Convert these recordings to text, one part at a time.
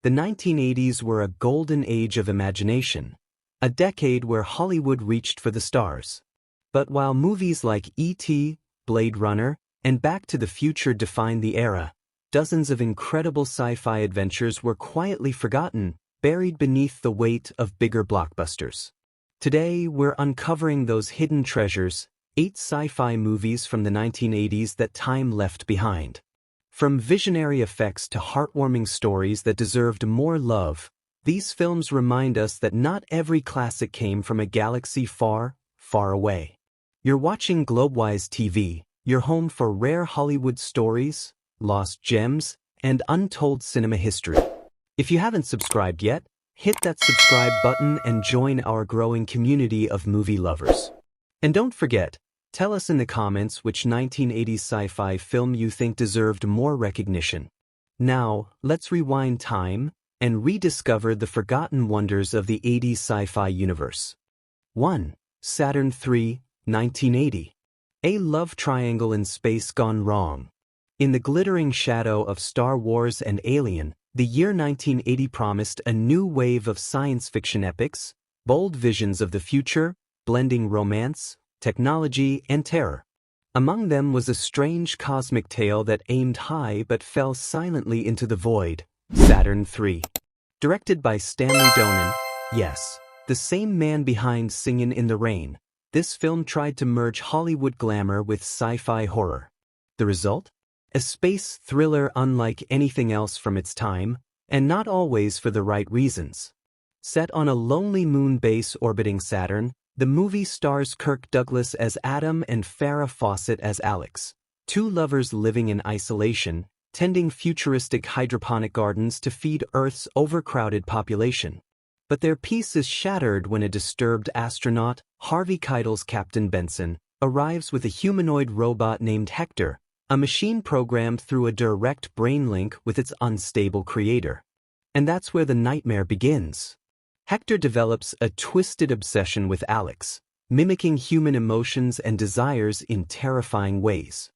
The 1980s were a golden age of imagination, a decade where Hollywood reached for the stars. But while movies like E.T., Blade Runner, and Back to the Future defined the era, dozens of incredible sci-fi adventures were quietly forgotten, buried beneath the weight of bigger blockbusters. Today, we're uncovering those hidden treasures, 8 sci-fi movies from the 1980s that time left behind. From visionary effects to heartwarming stories that deserved more love, these films remind us that not every classic came from a galaxy far, far away. You're watching Globewise TV, your home for rare Hollywood stories, lost gems, and untold cinema history. If you haven't subscribed yet, hit that subscribe button and join our growing community of movie lovers. And don't forget, tell us in the comments which 1980s sci-fi film you think deserved more recognition. Now, let's rewind time and rediscover the forgotten wonders of the 80s sci-fi universe. 1. Saturn III, 1980. A love triangle in space gone wrong. In the glittering shadow of Star Wars and Alien, the year 1980 promised a new wave of science fiction epics, bold visions of the future, blending romance, technology, and terror. Among them was a strange cosmic tale that aimed high but fell silently into the void, Saturn III. Directed by Stanley Donen, yes, the same man behind Singin' in the Rain, this film tried to merge Hollywood glamour with sci-fi horror. The result? A space thriller unlike anything else from its time, and not always for the right reasons. Set on a lonely moon base orbiting Saturn, the movie stars Kirk Douglas as Adam and Farrah Fawcett as Alex, 2 lovers living in isolation, tending futuristic hydroponic gardens to feed Earth's overcrowded population. But their peace is shattered when a disturbed astronaut, Harvey Keitel's Captain Benson, arrives with a humanoid robot named Hector, a machine programmed through a direct brain link with its unstable creator. And that's where the nightmare begins. Hector develops a twisted obsession with Alex, mimicking human emotions and desires in terrifying ways.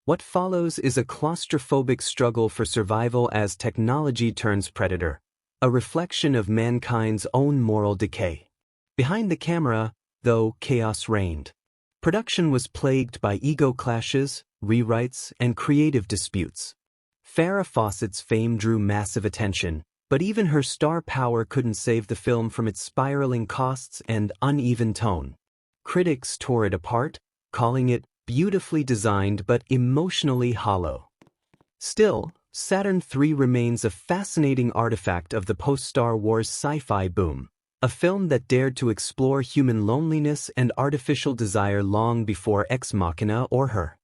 What follows is a claustrophobic struggle for survival as technology turns predator, a reflection of mankind's own moral decay. Behind the camera, though, chaos reigned. Production was plagued by ego clashes, rewrites, and creative disputes. Farrah Fawcett's fame drew massive attention, but even her star power couldn't save the film from its spiraling costs and uneven tone. Critics tore it apart, calling it beautifully designed but emotionally hollow. Still, Saturn III remains a fascinating artifact of the post-Star Wars sci-fi boom, a film that dared to explore human loneliness and artificial desire long before Ex Machina or Her.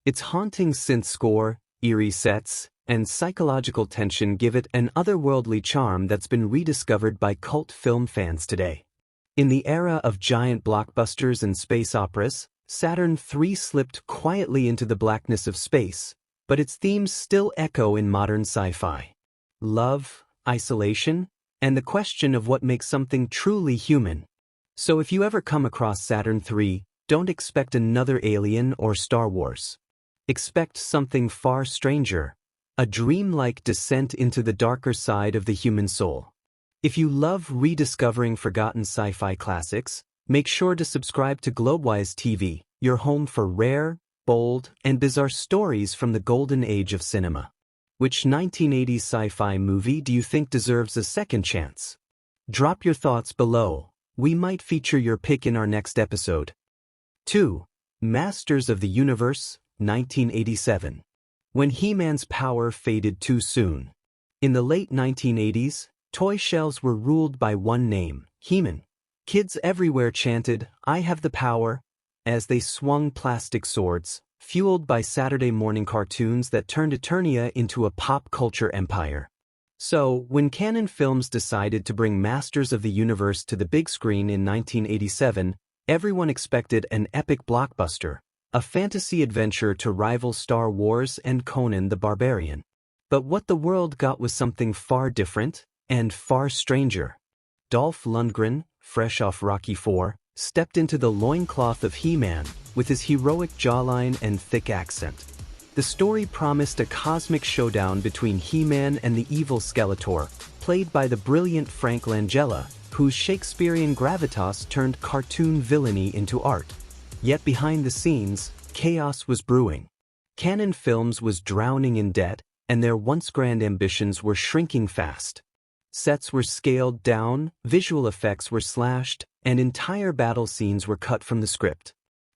Its haunting synth score, eerie sets, and psychological tension give it an otherworldly charm that's been rediscovered by cult film fans today. In the era of giant blockbusters and space operas, Saturn III slipped quietly into the blackness of space, but its themes still echo in modern sci-fi. Love, isolation, and the question of what makes something truly human. So if you ever come across Saturn III, don't expect another Alien or Star Wars. Expect something far stranger, a dreamlike descent into the darker side of the human soul. If you love rediscovering forgotten sci-fi classics, make sure to subscribe to Globewise TV, your home for rare, bold, and bizarre stories from the golden age of cinema. Which 1980s sci-fi movie do you think deserves a second chance? Drop your thoughts below. We might feature your pick in our next episode. 2. Masters of the Universe, 1987. When He-Man's power faded too soon. In the late 1980s, toy shelves were ruled by one name, He-Man. Kids everywhere chanted, "I have the power," as they swung plastic swords, fueled by Saturday morning cartoons that turned Eternia into a pop culture empire. So, when Canon Films decided to bring Masters of the Universe to the big screen in 1987, everyone expected an epic blockbuster, a fantasy adventure to rival Star Wars and Conan the Barbarian. But what the world got was something far different and far stranger. Dolph Lundgren, fresh off Rocky IV, stepped into the loincloth of He-Man with his heroic jawline and thick accent. The story promised a cosmic showdown between He-Man and the evil Skeletor, played by the brilliant Frank Langella, whose Shakespearean gravitas turned cartoon villainy into art. Yet behind the scenes, chaos was brewing. Canon Films was drowning in debt, and their once grand ambitions were shrinking fast. Sets were scaled down, visual effects were slashed, and entire battle scenes were cut from the script.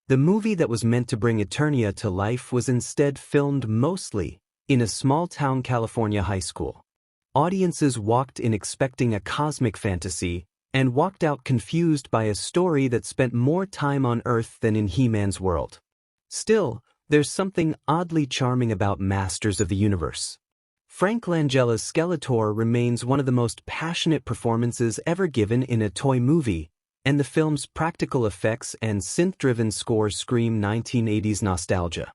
The movie that was meant to bring Eternia to life was instead filmed mostly in a small-town California high school. Audiences walked in expecting a cosmic fantasy and walked out confused by a story that spent more time on Earth than in He-Man's world. Still, there's something oddly charming about Masters of the Universe. Frank Langella's Skeletor remains one of the most passionate performances ever given in a toy movie, and the film's practical effects and synth-driven score scream 1980s nostalgia.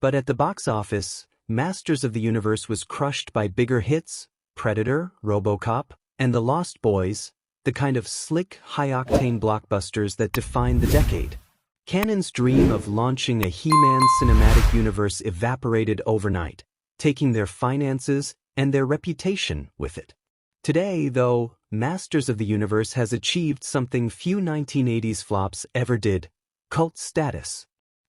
But at the box office, Masters of the Universe was crushed by bigger hits, Predator, RoboCop, and The Lost Boys, the kind of slick, high-octane blockbusters that defined the decade. Canon's dream of launching a He-Man cinematic universe evaporated overnight, taking their finances and their reputation with it. Today, though, Masters of the Universe has achieved something few 1980s flops ever did: cult status.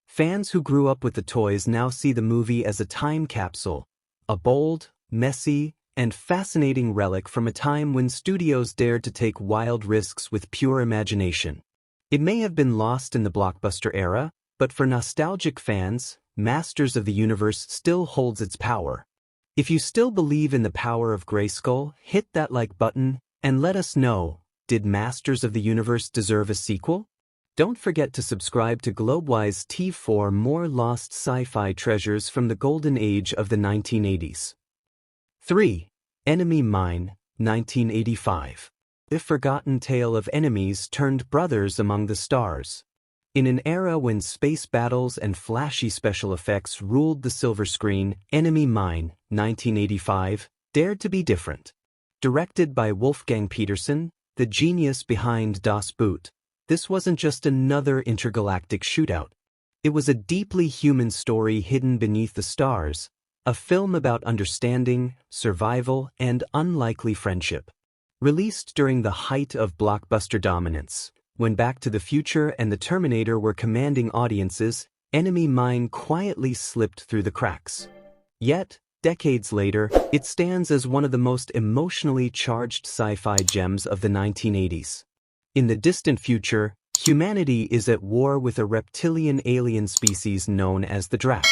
Fans who grew up with the toys now see the movie as a time capsule, a bold, messy, and fascinating relic from a time when studios dared to take wild risks with pure imagination. It may have been lost in the blockbuster era, but for nostalgic fans, Masters of the Universe still holds its power. If you still believe in the power of Grayskull, hit that like button and let us know, did Masters of the Universe deserve a sequel? Don't forget to subscribe to Globewise TV for more lost sci-fi treasures from the golden age of the 1980s. 3. Enemy Mine, 1985. The forgotten tale of enemies turned brothers among the stars. In an era when space battles and flashy special effects ruled the silver screen, Enemy Mine, 1985, dared to be different. Directed by Wolfgang Petersen, the genius behind Das Boot, this wasn't just another intergalactic shootout. It was a deeply human story hidden beneath the stars, a film about understanding, survival, and unlikely friendship. Released during the height of blockbuster dominance, when Back to the Future and The Terminator were commanding audiences, Enemy Mine quietly slipped through the cracks. Yet, decades later, it stands as one of the most emotionally charged sci-fi gems of the 1980s. In the distant future, humanity is at war with a reptilian alien species known as the Drax.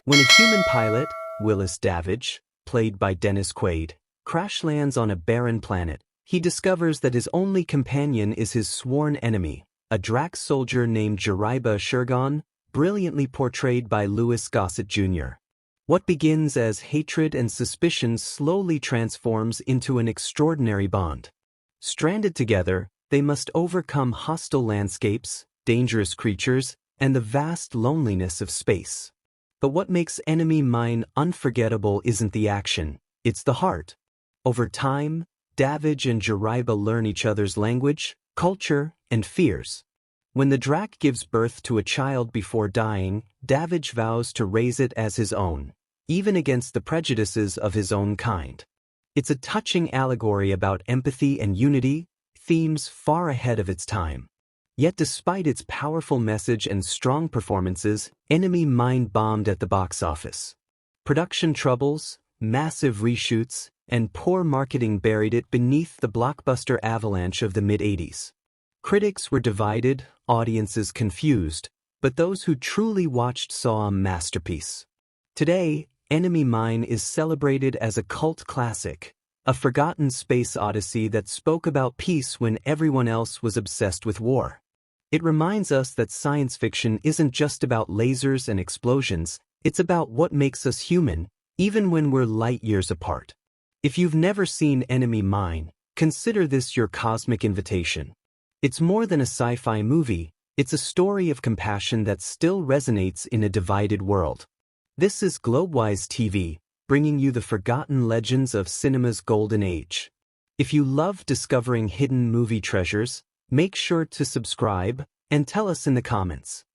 When a human pilot, Willis Davidge, played by Dennis Quaid, crash lands on a barren planet, he discovers that his only companion is his sworn enemy, a Drax soldier named Jeriba Shurgon, brilliantly portrayed by Louis Gossett Jr. What begins as hatred and suspicion slowly transforms into an extraordinary bond. Stranded together, they must overcome hostile landscapes, dangerous creatures, and the vast loneliness of space. But what makes Enemy Mine unforgettable isn't the action, it's the heart. Over time, Davidge and Jeriba learn each other's language, culture, and fears. When the Drac gives birth to a child before dying, Davidge vows to raise it as his own, even against the prejudices of his own kind. It's a touching allegory about empathy and unity, themes far ahead of its time. Yet despite its powerful message and strong performances, Enemy Mine bombed at the box office. Production troubles, massive reshoots, and poor marketing buried it beneath the blockbuster avalanche of the mid-80s. Critics were divided, audiences confused, but those who truly watched saw a masterpiece. Today, Enemy Mine is celebrated as a cult classic, a forgotten space odyssey that spoke about peace when everyone else was obsessed with war. It reminds us that science fiction isn't just about lasers and explosions, it's about what makes us human, even when we're light years apart. If you've never seen Enemy Mine, consider this your cosmic invitation. It's more than a sci-fi movie, it's a story of compassion that still resonates in a divided world. This is Globewise TV, bringing you the forgotten legends of cinema's golden age. If you love discovering hidden movie treasures, make sure to subscribe and tell us in the comments.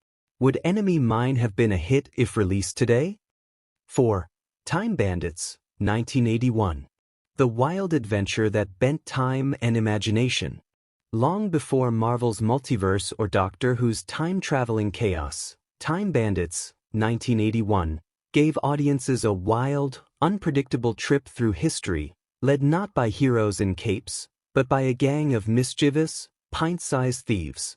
Would Enemy Mine have been a hit if released today? 4. Time Bandits, 1981. The wild adventure that bent time and imagination. Long before Marvel's multiverse or Doctor Who's time-traveling chaos, Time Bandits, 1981, gave audiences a wild, unpredictable trip through history, led not by heroes in capes, but by a gang of mischievous, pint-sized thieves.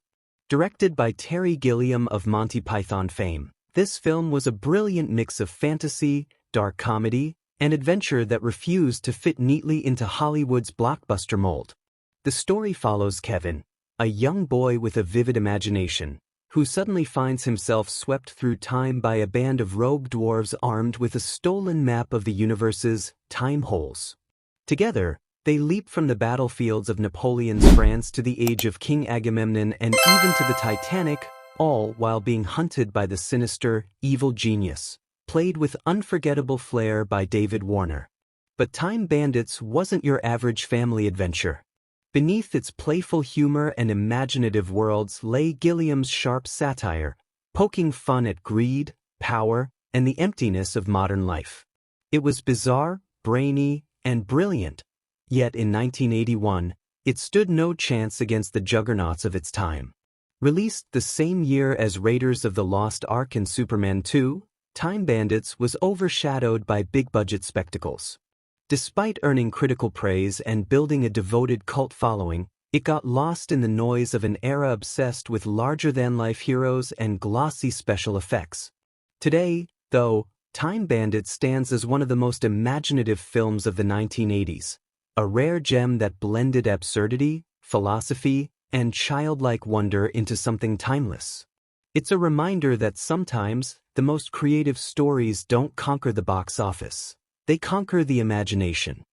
Directed by Terry Gilliam of Monty Python fame, this film was a brilliant mix of fantasy, dark comedy, and adventure that refused to fit neatly into Hollywood's blockbuster mold. The story follows Kevin, a young boy with a vivid imagination, who suddenly finds himself swept through time by a band of rogue dwarves armed with a stolen map of the universe's time holes. Together, they leap from the battlefields of Napoleon's France to the age of King Agamemnon and even to the Titanic, all while being hunted by the sinister, evil genius, played with unforgettable flair by David Warner. But Time Bandits wasn't your average family adventure. Beneath its playful humor and imaginative worlds lay Gilliam's sharp satire, poking fun at greed, power, and the emptiness of modern life. It was bizarre, brainy, and brilliant. Yet in 1981, it stood no chance against the juggernauts of its time. Released the same year as Raiders of the Lost Ark and Superman 2, Time Bandits was overshadowed by big-budget spectacles. Despite earning critical praise and building a devoted cult following, it got lost in the noise of an era obsessed with larger-than-life heroes and glossy special effects. Today, though, Time Bandits stands as one of the most imaginative films of the 1980s. A rare gem that blended absurdity, philosophy, and childlike wonder into something timeless. It's a reminder that sometimes, the most creative stories don't conquer the box office. They conquer the imagination.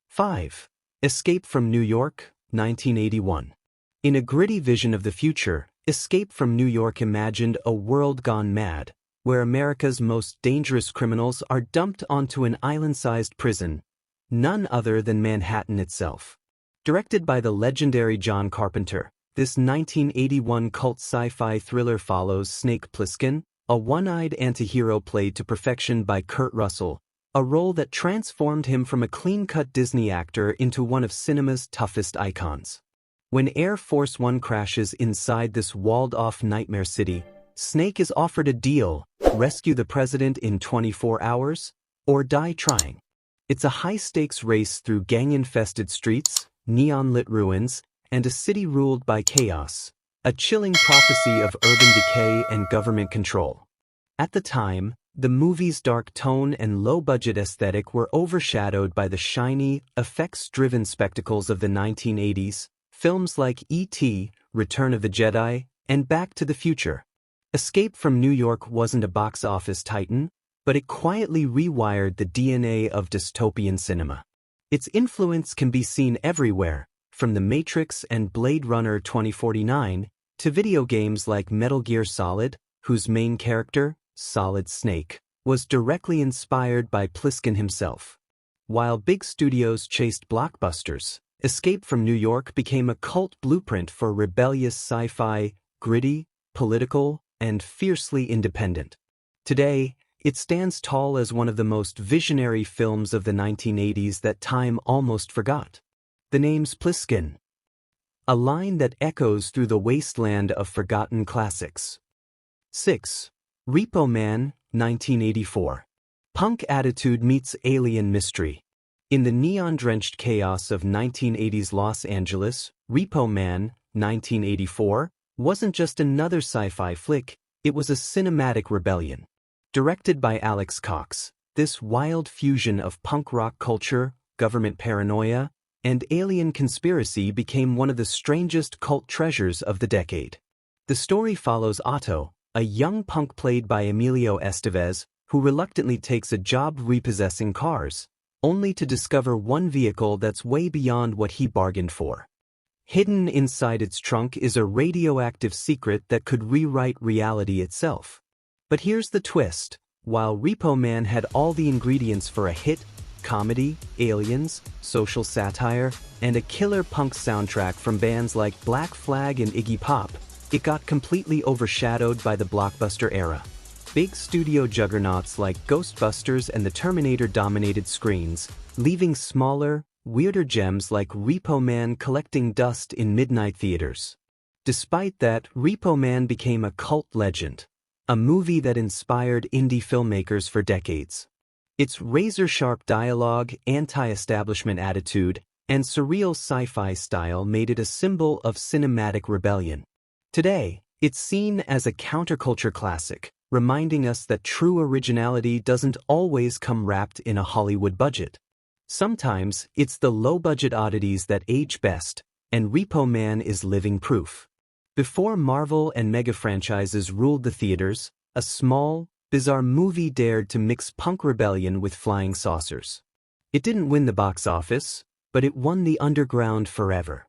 5. Escape from New York, 1981. In a gritty vision of the future, Escape from New York imagined a world gone mad, where America's most dangerous criminals are dumped onto an island-sized prison, none other than Manhattan itself. Directed by the legendary John Carpenter, this 1981 cult sci-fi thriller follows Snake Plissken, a one-eyed anti-hero played to perfection by Kurt Russell, a role that transformed him from a clean-cut Disney actor into one of cinema's toughest icons. When Air Force One crashes inside this walled-off nightmare city, Snake is offered a deal: rescue the president in 24 hours, or die trying. It's a high-stakes race through gang-infested streets, neon-lit ruins, and a city ruled by chaos, a chilling prophecy of urban decay and government control. At the time, the movie's dark tone and low-budget aesthetic were overshadowed by the shiny, effects-driven spectacles of the 1980s, films like E.T., Return of the Jedi, and Back to the Future. Escape from New York wasn't a box office titan, but it quietly rewired the DNA of dystopian cinema. Its influence can be seen everywhere, from The Matrix and Blade Runner 2049 to video games like Metal Gear Solid, whose main character, Solid Snake, was directly inspired by Plissken himself. While big studios chased blockbusters, Escape from New York became a cult blueprint for rebellious sci-fi, gritty, political, and fiercely independent. Today, it stands tall as one of the most visionary films of the 1980s that time almost forgot. The name's Plissken, a line that echoes through the wasteland of forgotten classics. 6. Repo Man, 1984. Punk attitude meets alien mystery. In the neon-drenched chaos of 1980s Los Angeles, Repo Man, 1984, wasn't just another sci-fi flick, it was a cinematic rebellion. Directed by Alex Cox, this wild fusion of punk rock culture, government paranoia, and alien conspiracy became one of the strangest cult treasures of the decade. The story follows Otto, a young punk played by Emilio Estevez, who reluctantly takes a job repossessing cars, only to discover one vehicle that's way beyond what he bargained for. Hidden inside its trunk is a radioactive secret that could rewrite reality itself. But here's the twist: while Repo Man had all the ingredients for a hit, comedy, aliens, social satire, and a killer punk soundtrack from bands like Black Flag and Iggy Pop, it got completely overshadowed by the blockbuster era. Big studio juggernauts like Ghostbusters and the Terminator dominated screens, leaving smaller, weirder gems like Repo Man collecting dust in midnight theaters. Despite that, Repo Man became a cult legend, a movie that inspired indie filmmakers for decades. Its razor-sharp dialogue, anti-establishment attitude, and surreal sci-fi style made it a symbol of cinematic rebellion. Today, it's seen as a counterculture classic, reminding us that true originality doesn't always come wrapped in a Hollywood budget. Sometimes, it's the low-budget oddities that age best, and Repo Man is living proof. Before Marvel and mega franchises ruled the theaters, a small, bizarre movie dared to mix punk rebellion with flying saucers. It didn't win the box office, but it won the underground forever.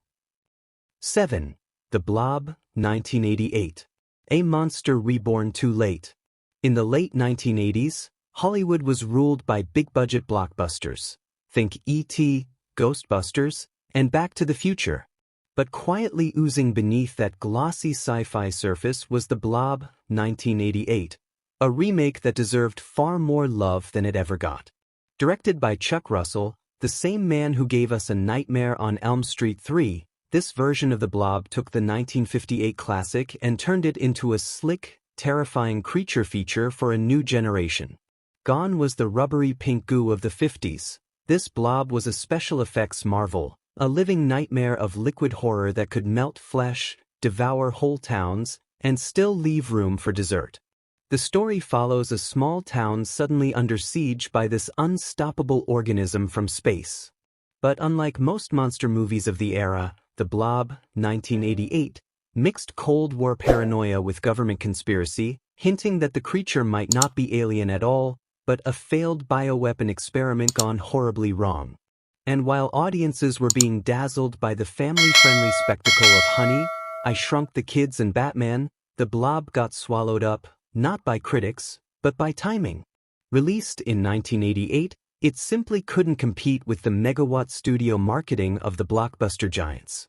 7. The Blob, 1988. A monster reborn too late. In the late 1980s, Hollywood was ruled by big-budget blockbusters. Think E.T., Ghostbusters, and Back to the Future. But quietly oozing beneath that glossy sci-fi surface was The Blob, 1988, a remake that deserved far more love than it ever got. Directed by Chuck Russell, the same man who gave us A Nightmare on Elm Street 3, this version of The Blob took the 1958 classic and turned it into a slick, terrifying creature feature for a new generation. Gone was the rubbery pink goo of the 50s. This Blob was a special effects marvel, a living nightmare of liquid horror that could melt flesh, devour whole towns, and still leave room for dessert. The story follows a small town suddenly under siege by this unstoppable organism from space. But unlike most monster movies of the era, The Blob, 1988, mixed Cold War paranoia with government conspiracy, hinting that the creature might not be alien at all, but a failed bioweapon experiment gone horribly wrong. And while audiences were being dazzled by the family-friendly spectacle of Honey, I Shrunk the Kids and Batman, The Blob got swallowed up, not by critics, but by timing. Released in 1988, it simply couldn't compete with the megawatt studio marketing of the blockbuster giants.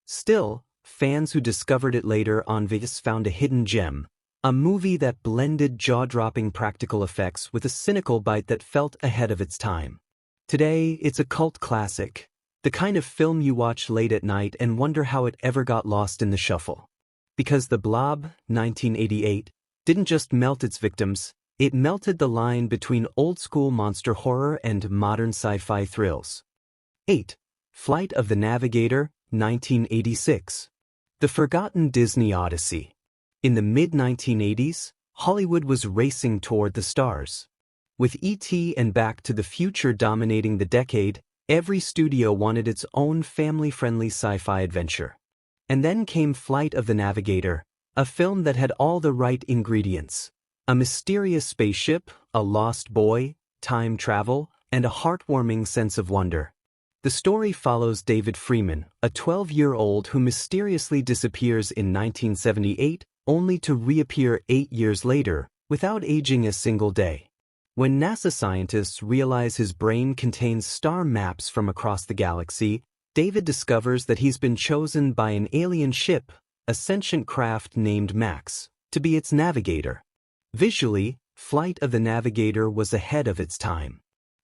Still, fans who discovered it later on VHS found a hidden gem, a movie that blended jaw-dropping practical effects with a cynical bite that felt ahead of its time. Today, it's a cult classic, the kind of film you watch late at night and wonder how it ever got lost in the shuffle. Because The Blob, 1988, didn't just melt its victims, it melted the line between old-school monster horror and modern sci-fi thrills. 8. Flight of the Navigator, 1986. The Forgotten Disney Odyssey. In the mid-1980s, Hollywood was racing toward the stars. With E.T. and Back to the Future dominating the decade, every studio wanted its own family-friendly sci-fi adventure. And then came Flight of the Navigator, a film that had all the right ingredients. A mysterious spaceship, a lost boy, time travel, and a heartwarming sense of wonder. The story follows David Freeman, a 12-year-old who mysteriously disappears in 1978, only to reappear 8 years later, without aging a single day. When NASA scientists realize his brain contains star maps from across the galaxy, David discovers that he's been chosen by an alien ship, a sentient craft named Max, to be its navigator. Visually, Flight of the Navigator was ahead of its time.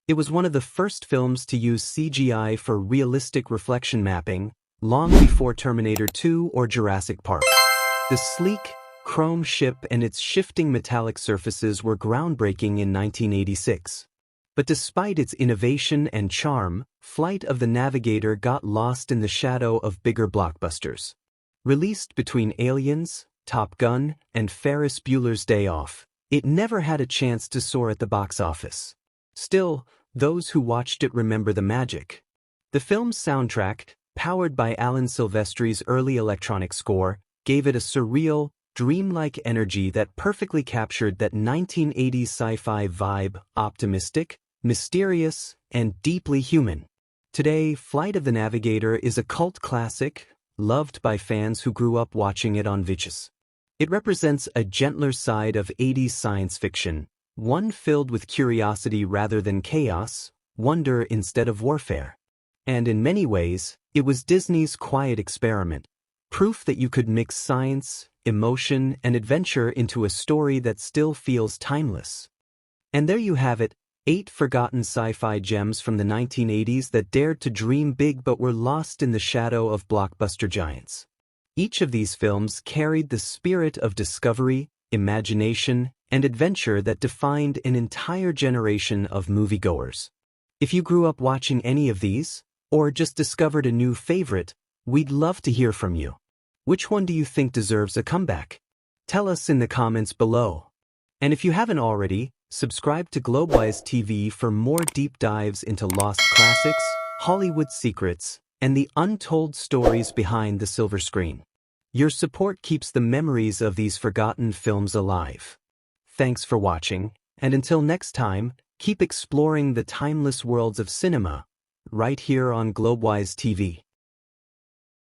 It was one of the first films to use CGI for realistic reflection mapping, long before Terminator 2 or Jurassic Park. The sleek, chrome ship and its shifting metallic surfaces were groundbreaking in 1986. But despite its innovation and charm, Flight of the Navigator got lost in the shadow of bigger blockbusters. Released between Aliens, Top Gun, and Ferris Bueller's Day Off, it never had a chance to soar at the box office. Still, those who watched it remember the magic. The film's soundtrack, powered by Alan Silvestri's early electronic score, gave it a surreal, dreamlike energy that perfectly captured that 1980s sci-fi vibe, optimistic, mysterious, and deeply human. Today, Flight of the Navigator is a cult classic, loved by fans who grew up watching it on VHS. It represents a gentler side of 80s science fiction, one filled with curiosity rather than chaos, wonder instead of warfare. And in many ways, it was Disney's quiet experiment, proof that you could mix science, emotion, and adventure into a story that still feels timeless. And there you have it, 8 forgotten sci-fi gems from the 1980s that dared to dream big but were lost in the shadow of blockbuster giants. Each of these films carried the spirit of discovery, imagination, and adventure that defined an entire generation of moviegoers. If you grew up watching any of these, or just discovered a new favorite, we'd love to hear from you. Which one do you think deserves a comeback? Tell us in the comments below. And if you haven't already, subscribe to Globewise TV for more deep dives into lost classics, Hollywood secrets, and the untold stories behind the silver screen. Your support keeps the memories of these forgotten films alive. Thanks for watching, and until next time, keep exploring the timeless worlds of cinema, right here on Globewise TV.